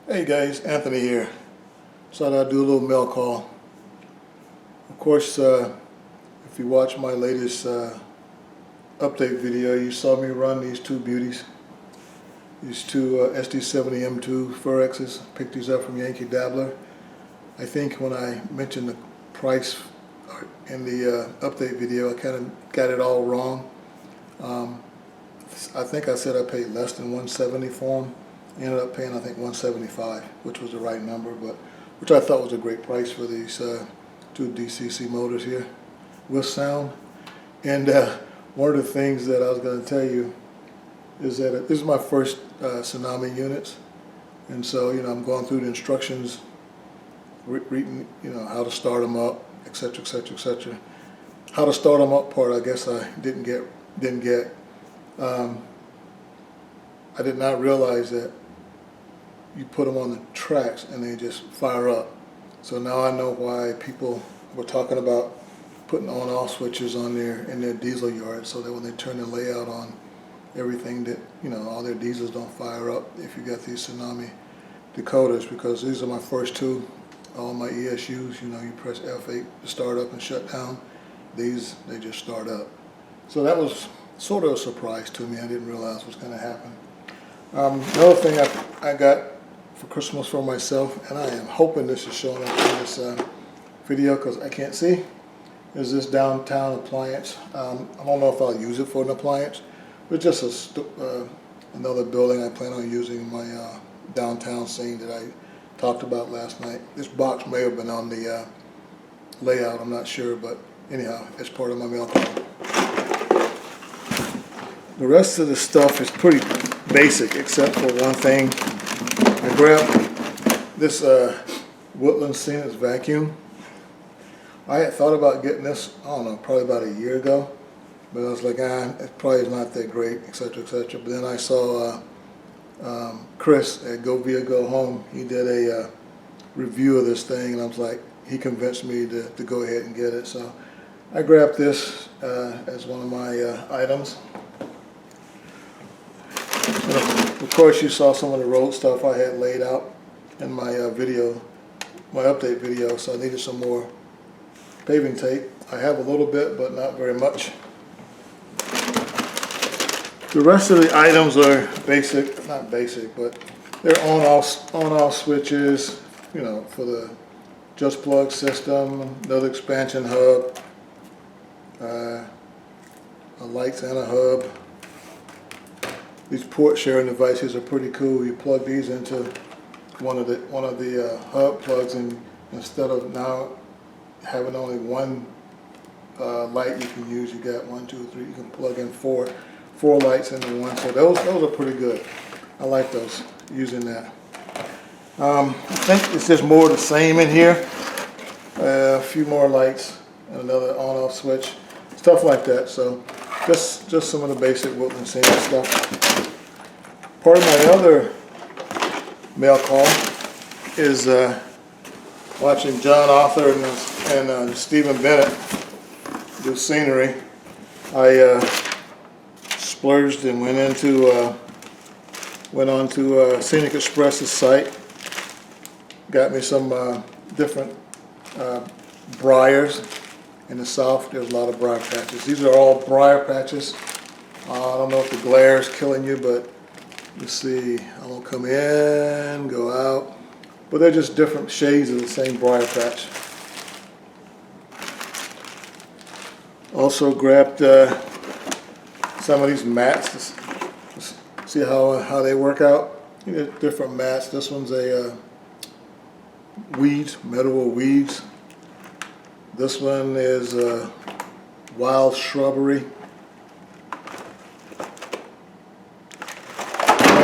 Hey guys, Anthony here. So I'd do a little mail call. Of course, if you watch my latest update video, you saw me run these two beauties. These two SD70M2 Furexes. Picked these up from Yankee Dabbler. I think when I mentioned the price in the update video, I kind of got it all wrong. I think I said I paid less than $170 for them. I ended up paying, I think, $175, which was the right number, but which I thought was a great price for these two DCC motors here with sound. And one of the things that I was going to tell you is that this is my first Tsunami units, and so I'm going through the instructions, reading how to start them up, etc., etc., etc. How to start them up part, I guess I didn't get. I did not realize that you put them on the tracks and they just fire up. So now I know why people were talking about putting on-off switches on in their diesel yards, so that when they turn the layout on, everything that all their diesels don't fire up if you got these Tsunami decoders, because these are my first two. All my ESUs, you press F8 to start up and shut down. These, they just start up. So that was sort of a surprise to me. I didn't realize was going to happen. Another thing I got for Christmas for myself, and I am hoping this is showing up in this video because I can't see, is this downtown appliance. I don't know if I'll use it for an appliance, but just another building I plan on using in my downtown scene that I talked about last night. This box may have been on the layout, I'm not sure, but anyhow, it's part of my mail call. The rest of the stuff is pretty basic, except for one thing. I grabbed this Woodland Scenic vacuum. I had thought about getting this, I don't know, probably about a year ago, but I was like, it probably is not that great, etc., etc. But then I saw Chris at Go Via Go Home. He did a review of this thing, and I was like, he convinced me to go ahead and get it. So I grabbed this as one of my items. Of course, you saw some of the road stuff I had laid out in my video, my update video, so I needed some more paving tape. I have a little bit, but not very much. The rest of the items are basic, not basic, but they're on-off switches, for the just plug system, another expansion hub, a lights and a hub. These port sharing devices are pretty cool. You plug these into one of the hub plugs, and instead of now having only one light you can use, you got 1, 2, 3. You can plug in four lights into one. So those are pretty good. I like those, using that. I think it's just more of the same in here. A few more lights and another on-off switch, stuff like that. So just some of the basic Woodland Scenic stuff. Part of my other mail call is watching John Arthur and Stephen Bennett do scenery. I splurged and went onto Scenic Express's site. Got me some different briars. In the south, there's a lot of briar patches. These are all briar patches. I don't know if the glare is killing you, but you see, I won't come in, go out. But they're just different shades of the same briar patch. Also grabbed some of these mats. See how they work out? Different mats. This one's a meadow weeds. This one is wild shrubbery.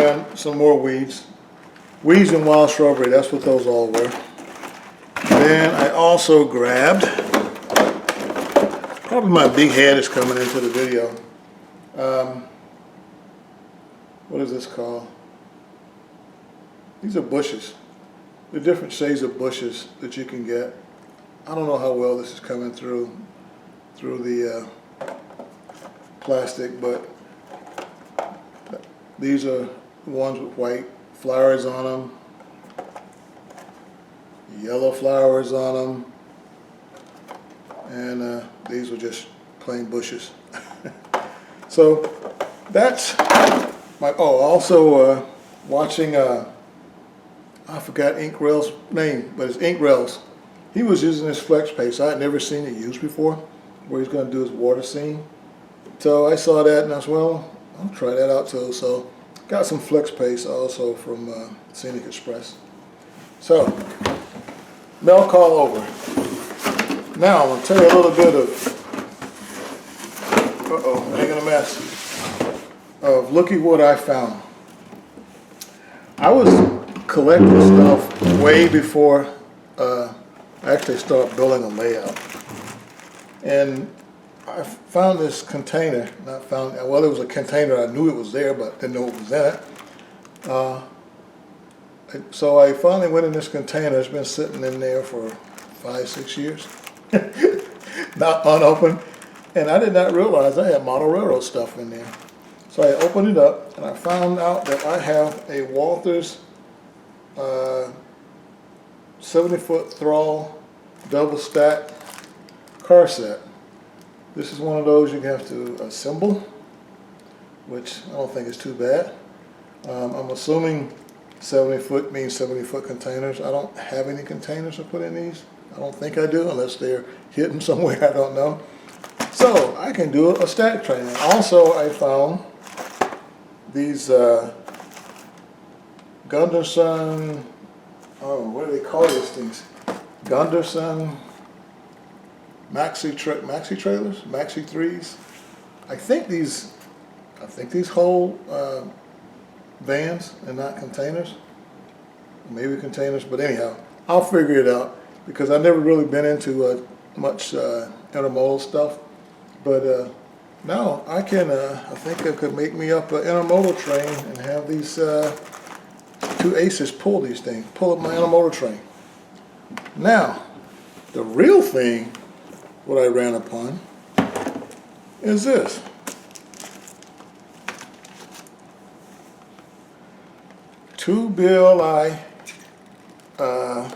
And some more weeds. Weeds and wild shrubbery, that's what those all were. Then I also grabbed, probably my big head is coming into the video. What is this called? These are bushes. They're different shades of bushes that you can get. I don't know how well this is coming through the plastic, but these are ones with white flowers on them. yellow flowers on them, and these were just plain bushes. So that's my, oh, also watching, I forgot Ink Rail's name, but it's Ink Rail's. He was using this flex paste. I had never seen it used before, where he's going to do his water scene. So I saw that and I said, well, I'll try that out too. So got some flex paste also from Scenic Express. So, mail call over. Now I'm going to tell you a little bit of, making a mess, of Looky what I found. I was collecting stuff way before I actually started building a layout. And I found this container, not found, well, it was a container, I knew it was there, but didn't know what was in it. So I finally went in this container. It's been sitting in there for 5-6 years, not unopened. And I did not realize I had model railroad stuff in there. So I opened it up and I found out that I have a Walters 70-foot thrall double stack car set. This is one of those you have to assemble, which I don't think is too bad. I'm assuming 70-foot means 70-foot containers. I don't have any containers to put in these. I don't think I do, unless they're hidden somewhere, I don't know. So I can do a stack train. Also, I found these Gunderson, oh, what do they call these things? Gunderson maxi trailers, maxi 3s. I think these hold vans and not containers. Maybe containers, but anyhow, I'll figure it out because I've never really been into much intermodal stuff. But now I can, I think I could make me up an intermodal train and have these two aces pull these things, pull up my intermodal train. Now, the real thing, what I ran upon, is this. Two BLI, I'm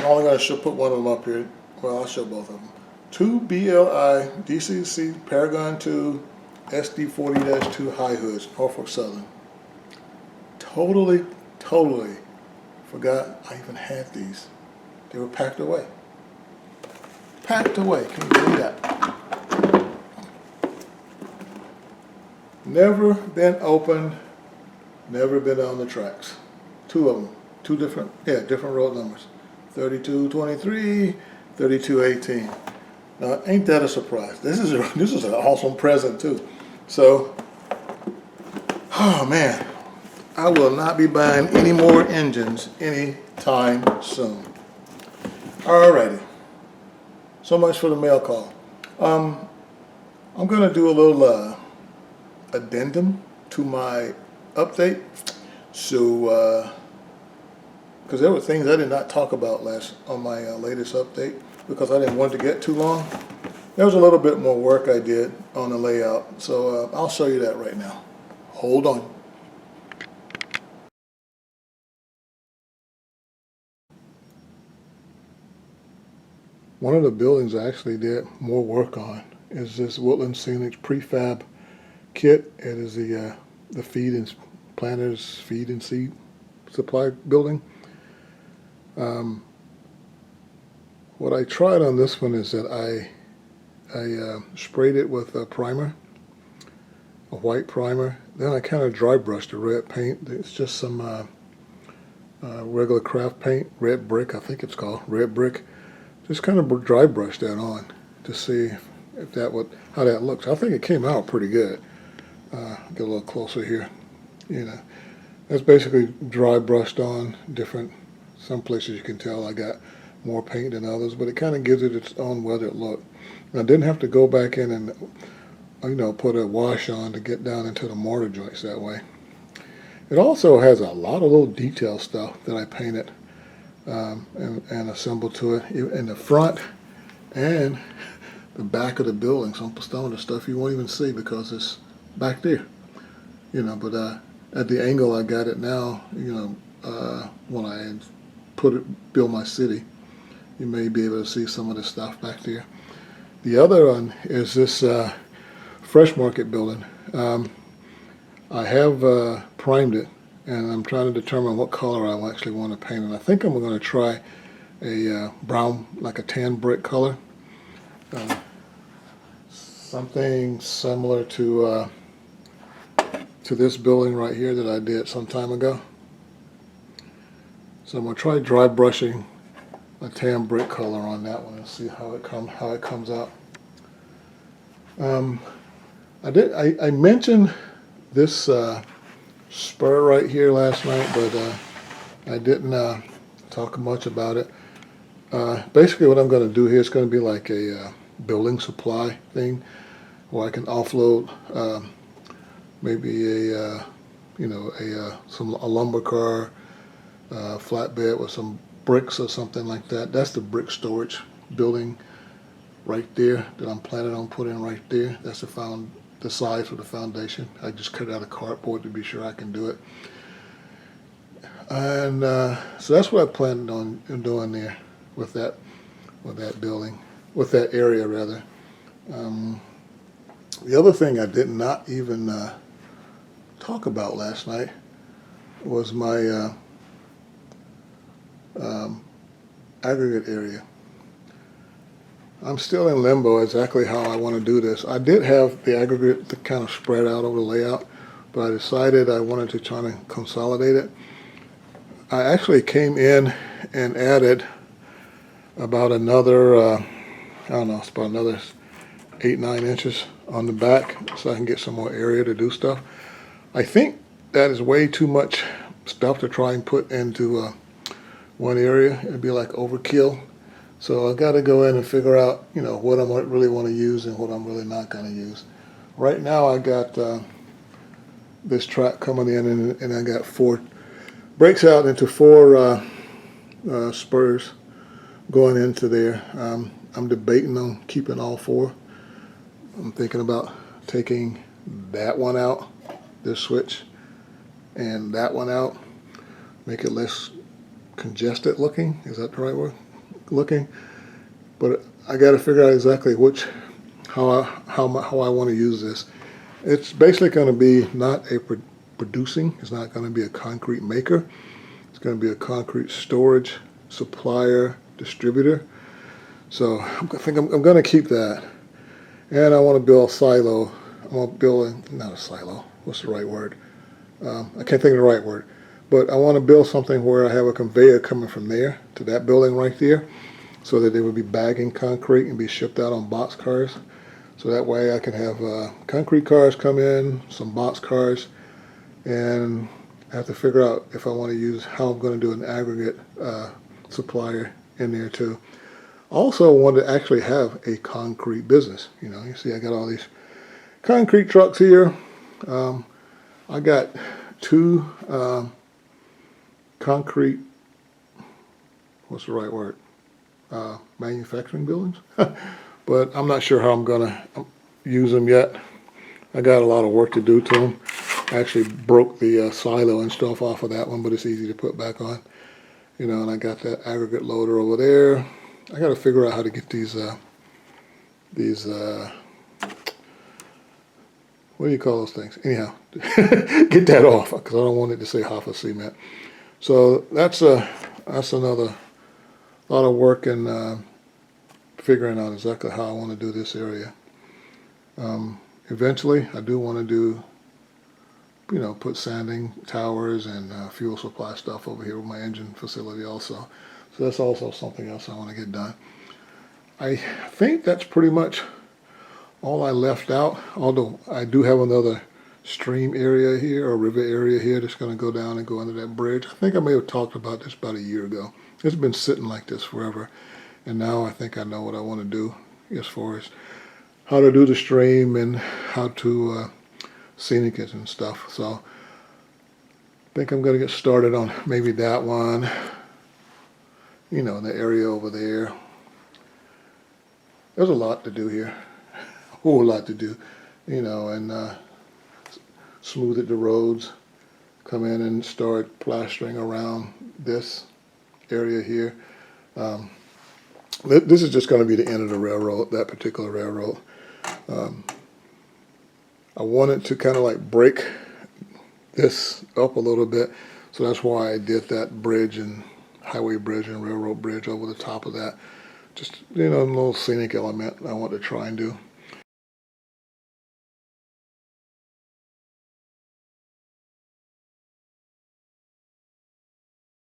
only going to put one of them up here. Well, I'll show both of them. Two BLI DCC Paragon 2 SD40-2 high hoods, Norfolk Southern. Totally forgot I even had these. They were packed away. Packed away, can you believe that? Never been opened, never been on the tracks. Two of them, different road numbers. 3223, 3218. Now, ain't that a surprise? This is an awesome present too. So, oh man, I will not be buying any more engines anytime soon. Alrighty. So much for the mail call. I'm gonna do a little addendum to my update. So, because there were things I did not talk about on my latest update because I didn't want it to get too long. There was a little bit more work I did on the layout, so I'll show you that right now. Hold on. One of the buildings I actually did more work on is this Woodland Scenic prefab kit. It is the feed and planters, feed and seed supply building. What I tried on this one is that I sprayed it with a primer, a white primer. Then I kind of dry brushed the red paint. It's just some regular craft paint, red brick, I think it's called, red brick. Just kind of dry brush that on to see if how that looks. I think it came out pretty good. Get a little closer here. You know, that's basically dry brushed on different. Some places you can tell I got more paint than others, but it kind of gives it its own weathered look. And I didn't have to go back in and put a wash on to get down into the mortar joints that way. It also has a lot of little detail stuff that I painted and assembled to it in the front and the back of the building. Some of the stuff you won't even see because it's back there. But at the angle I got it now, when I build my city. You may be able to see some of the stuff back there. The other one is this Fresh Market building. I have primed it, and I'm trying to determine what color I actually want to paint it. I think I'm going to try a brown, like a tan brick color. Something similar to this building right here that I did some time ago. So I'm going to try dry brushing a tan brick color on that one and see how it comes out. I mentioned this spur right here last night, but I didn't talk much about it. Basically, what I'm going to do here is going to be like a building supply thing, where I can offload maybe a lumber car, flatbed with some bricks or something like that. That's the brick storage building right there that I'm planning on putting right there. That's the size of the foundation. I just cut out a cardboard to be sure I can do it. And so that's what I planned on doing there with that building, with that area rather. The other thing I did not even talk about last night was my aggregate area. I'm still in limbo exactly how I want to do this. I did have the aggregate to kind of spread out over the layout, but I decided I wanted to try to consolidate it. I actually came in and added about another, I don't know, it's about another 8-9 inches on the back so I can get some more area to do stuff. I think that is way too much stuff to try and put into one area. It'd be like overkill. So I got to go in and figure out, what I really want to use and what I'm really not going to use. Right now I got this track coming in, and I got breaks out into 4 spurs going into there. I'm debating on keeping all 4. I'm thinking about taking that one out, this switch, and that one out, make it less congested looking. Is that the right word? Looking, but I got to figure out exactly how I want to use this. It's basically going to be not a producing. It's not going to be a concrete maker. It's going to be a concrete storage supplier distributor. So I think I'm going to keep that, and I want to build a silo. I want to build not a silo. What's the right word? I can't think of the right word. But I want to build something where I have a conveyor coming from there to that building right there, so that they would be bagging concrete and be shipped out on box cars. So that way I can have concrete cars come in, some box cars, and I have to figure out if I want to use how I'm going to do an aggregate supplier in there too. Also, I want to actually have a concrete business. You see I got all these concrete trucks here. I got 2 concrete, what's the right word, manufacturing buildings, but I'm not sure how I'm going to use them yet. I got a lot of work to do to them. I actually broke the silo and stuff off of that one, but it's easy to put back on. And I got that aggregate loader over there. I got to figure out how to get these what do you call those things? Anyhow, get that off, because I don't want it to say half a cement. So that's another lot of work in figuring out exactly how I want to do this area. Eventually, I do want to do, put sanding towers and fuel supply stuff over here with my engine facility also. So that's also something else I want to get done. I think that's pretty much all I left out, although I do have another stream area here, or river area here, that's going to go down and go under that bridge. I think I may have talked about this about a year ago. It's been sitting like this forever, and now I think I know what I want to do as far as how to do the stream and how to scenic it and stuff. So I think I'm going to get started on maybe that one, in the area over there. There's a lot to do here, a whole lot to do, and smooth the roads, come in and start plastering around this area here. This is just going to be the end of the railroad, that particular railroad. I wanted to kind of like break this up a little bit, so that's why I did that bridge and highway bridge and railroad bridge over the top of that. Just, you know, a little scenic element I want to try and do.